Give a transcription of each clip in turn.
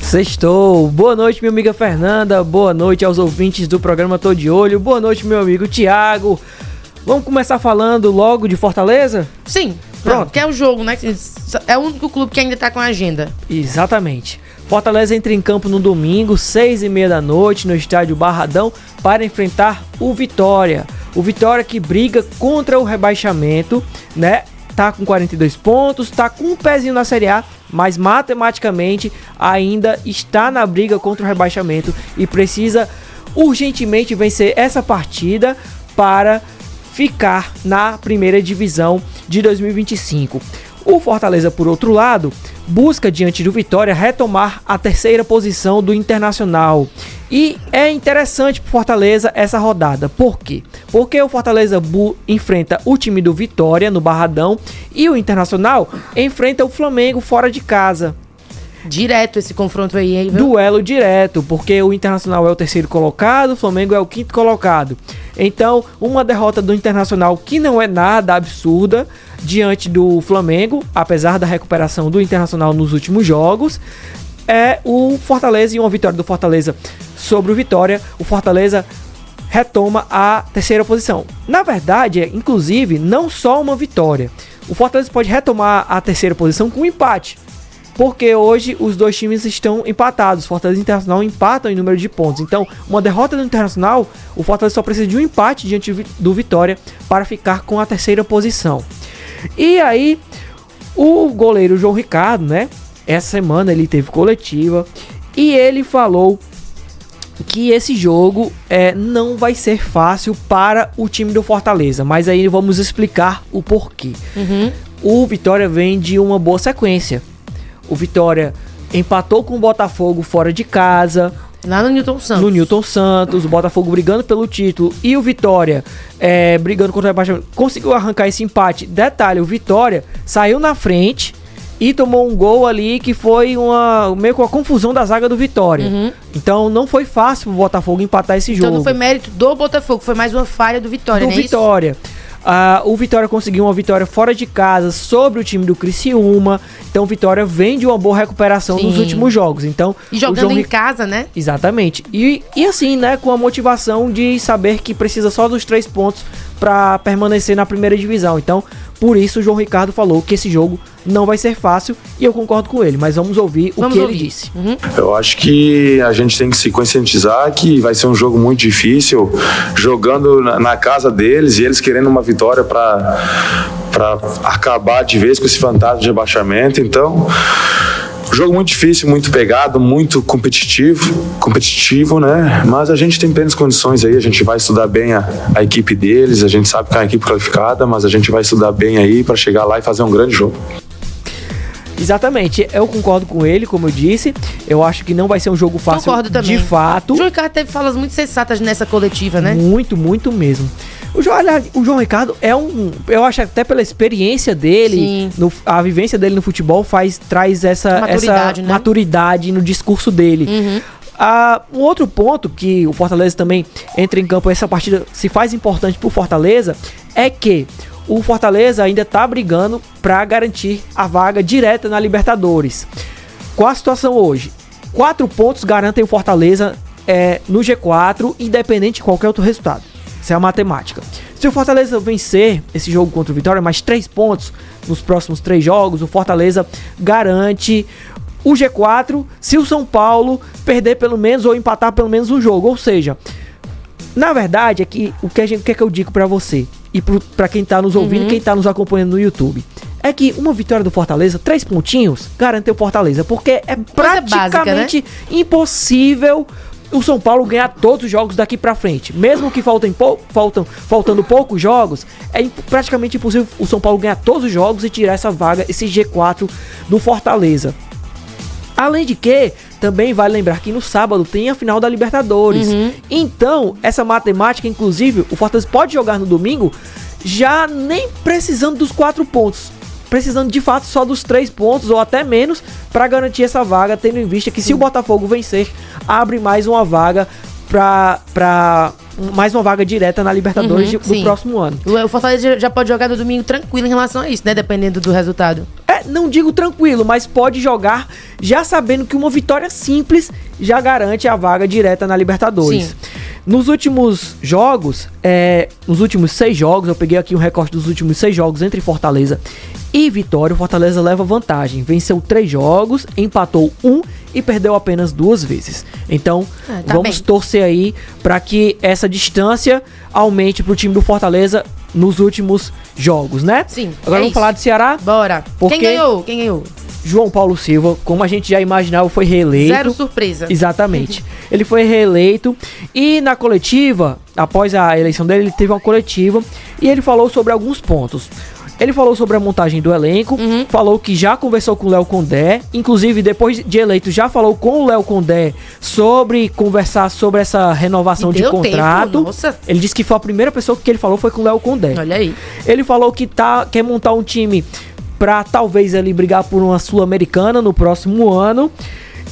Sextou. Boa noite, minha amiga Fernanda. Boa noite aos ouvintes do programa Tô de Olho. Boa noite, meu amigo Thiago. Vamos começar falando logo de Fortaleza? Sim. Pronto. Que é o jogo, né? É o único clube que ainda tá com a agenda. Exatamente. Fortaleza entra em campo no domingo, 6h30 da noite, no estádio Barradão, para enfrentar o Vitória. O Vitória que briga contra o rebaixamento, né? Tá com 42 pontos, tá com um pezinho na Série A, mas matematicamente ainda está na briga contra o rebaixamento e precisa urgentemente vencer essa partida para ficar na primeira divisão de 2025. O Fortaleza, por outro lado, busca diante do Vitória retomar a terceira posição do Internacional. E é interessante para o Fortaleza essa rodada. Por quê? Porque o Fortaleza enfrenta o time do Vitória no Barradão e o Internacional enfrenta o Flamengo fora de casa. Direto esse confronto aí, hein? Viu? Duelo direto, porque o Internacional é o terceiro colocado, o Flamengo é o quinto colocado. Então, uma derrota do Internacional que não é nada absurda diante do Flamengo, apesar da recuperação do Internacional nos últimos jogos, é o Fortaleza, e uma vitória do Fortaleza sobre o Vitória, o Fortaleza retoma a terceira posição. Na verdade, inclusive, não só uma vitória. O Fortaleza pode retomar a terceira posição com um empate. Porque hoje os dois times estão empatados. Fortaleza e Internacional empatam em número de pontos. Então, uma derrota do Internacional, o Fortaleza só precisa de um empate diante do Vitória para ficar com a terceira posição. E aí, o goleiro João Ricardo, né? Essa semana ele teve coletiva e ele falou que esse jogo não vai ser fácil para o time do Fortaleza. Mas aí vamos explicar o porquê. O Vitória vem de uma boa sequência. O Vitória empatou com o Botafogo fora de casa. Lá no Newton Santos. No Newton Santos, o Botafogo brigando pelo título e o Vitória brigando contra o rebaixamento. Conseguiu arrancar esse empate. Detalhe, o Vitória saiu na frente e tomou um gol ali que foi meio com a confusão da zaga do Vitória. Então não foi fácil pro Botafogo empatar esse jogo. Então não foi mérito do Botafogo, foi mais uma falha do Vitória, do Vitória. O Vitória conseguiu uma vitória fora de casa sobre o time do Criciúma. Então o Vitória vem de uma boa recuperação nos últimos jogos. Então, e jogando em casa, né? Exatamente. E assim, né, com a motivação de saber que precisa só dos 3 pontos para permanecer na primeira divisão. Então, por isso o João Ricardo falou que esse jogo não vai ser fácil e eu concordo com ele, mas vamos ouvir o que ele disse. Eu acho que a gente tem que se conscientizar que vai ser um jogo muito difícil, jogando na casa deles e eles querendo uma vitória para acabar de vez com esse fantasma de rebaixamento. Então, jogo muito difícil, muito pegado, muito competitivo, né? Mas a gente tem plenas condições aí, a gente vai estudar bem a equipe deles, a gente sabe que é uma equipe qualificada, mas a gente vai estudar bem aí para chegar lá e fazer um grande jogo. Exatamente, eu concordo com ele, como eu disse. Eu acho que não vai ser um jogo fácil. Concordo também. De fato. O João Ricardo teve falas muito sensatas nessa coletiva, né? Muito, muito mesmo. O João Ricardo eu acho até pela experiência dele, a vivência dele no futebol traz essa maturidade no discurso dele. Um outro ponto que o Fortaleza também entra em campo, essa partida se faz importante pro Fortaleza, é que o Fortaleza ainda tá brigando para garantir a vaga direta na Libertadores. Qual a situação hoje? 4 pontos garantem o Fortaleza no G4, independente de qualquer outro resultado. Essa é a matemática. Se o Fortaleza vencer esse jogo contra o Vitória, mais 3 pontos nos próximos 3 jogos, o Fortaleza garante o G4 se o São Paulo perder pelo menos ou empatar pelo menos um jogo. Ou seja, na verdade, o que é que eu digo pra você e pra quem tá nos ouvindo e quem tá nos acompanhando no YouTube, é que uma vitória do Fortaleza, 3 pontinhos, garante o Fortaleza, porque é praticamente impossível o São Paulo ganhar todos os jogos daqui pra frente. Mesmo que faltando poucos jogos, é praticamente impossível o São Paulo ganhar todos os jogos e tirar essa vaga, esse G4 do Fortaleza. Além de que, também vale lembrar que no sábado tem a final da Libertadores. Então, essa matemática, inclusive, o Fortaleza pode jogar no domingo já nem precisando dos 4 pontos. Precisando de fato só dos 3 pontos ou até menos para garantir essa vaga, tendo em vista que se o Botafogo vencer, abre mais uma vaga mais uma vaga direta na Libertadores do próximo ano. O Fortaleza já pode jogar no domingo tranquilo em relação a isso, né? Dependendo do resultado. não digo tranquilo, mas pode jogar já sabendo que uma vitória simples já garante a vaga direta na Libertadores. Sim. Nos últimos jogos, nos últimos 6 jogos, eu peguei aqui um recorte dos últimos 6 jogos entre Fortaleza e Vitória. O Fortaleza leva vantagem, venceu 3 jogos, empatou 1 e perdeu apenas 2 vezes. Então, vamos torcer aí para que essa distância aumente pro time do Fortaleza nos últimos jogos, né? Sim. Agora vamos falar do Ceará? Bora. Quem ganhou? João Paulo Silva, como a gente já imaginava, foi reeleito. 0 surpresa. Exatamente. Ele foi reeleito e na coletiva, após a eleição dele, ele teve uma coletiva e ele falou sobre alguns pontos. Ele falou sobre a montagem do elenco, falou que já conversou com o Léo Condé, inclusive depois de eleito já falou com o Léo Condé sobre conversar sobre essa renovação de contrato. Ele disse que foi a primeira pessoa que ele falou foi com o Léo Condé. Olha aí. Ele falou que quer montar um time para talvez ali brigar por uma Sul-Americana no próximo ano.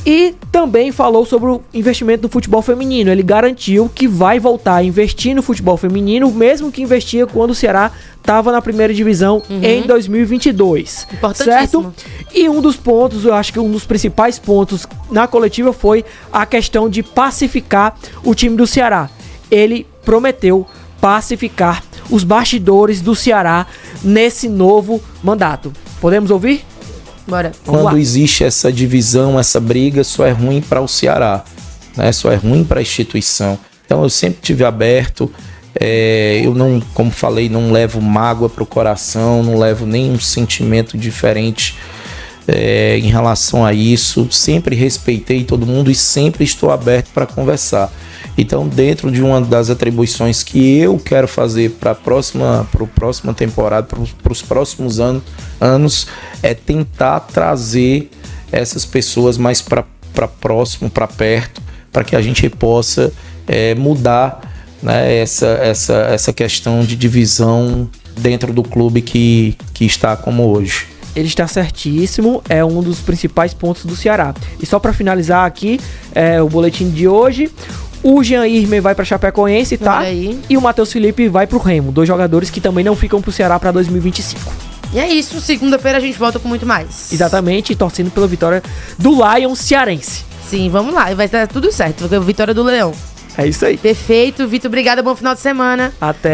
E também falou sobre o investimento no futebol feminino. Ele garantiu que vai voltar a investir no futebol feminino, mesmo que investia quando o Ceará estava na primeira divisão em 2022. Certo? E um dos pontos, eu acho que um dos principais pontos na coletiva foi a questão de pacificar o time do Ceará. Ele prometeu pacificar os bastidores do Ceará nesse novo mandato. Podemos ouvir? Bora. Quando existe essa divisão, essa briga, só é ruim para o Ceará, né? Só é ruim para a instituição. Então eu sempre tive aberto, eu não, como falei, não levo mágoa para o coração, não levo nenhum sentimento diferente em relação a isso. Sempre respeitei todo mundo e sempre estou aberto para conversar. Então, dentro de uma das atribuições que eu quero fazer para a próxima temporada, para os próximos anos, é tentar trazer essas pessoas mais para próximo, para perto, para que a gente possa mudar, né, essa questão de divisão dentro do clube que está como hoje. Ele está certíssimo, é um dos principais pontos do Ceará. E só para finalizar aqui o boletim de hoje, o Jean Irmer vai para Chapecoense, tá? E o Matheus Felipe vai pro Remo. 2 jogadores que também não ficam pro Ceará para 2025. E é isso, segunda-feira a gente volta com muito mais. Exatamente, torcendo pela vitória do Lions cearense. Sim, vamos lá, e vai dar tudo certo, vitória do Leão. É isso aí. Perfeito, Vitor, obrigada, bom final de semana. Até.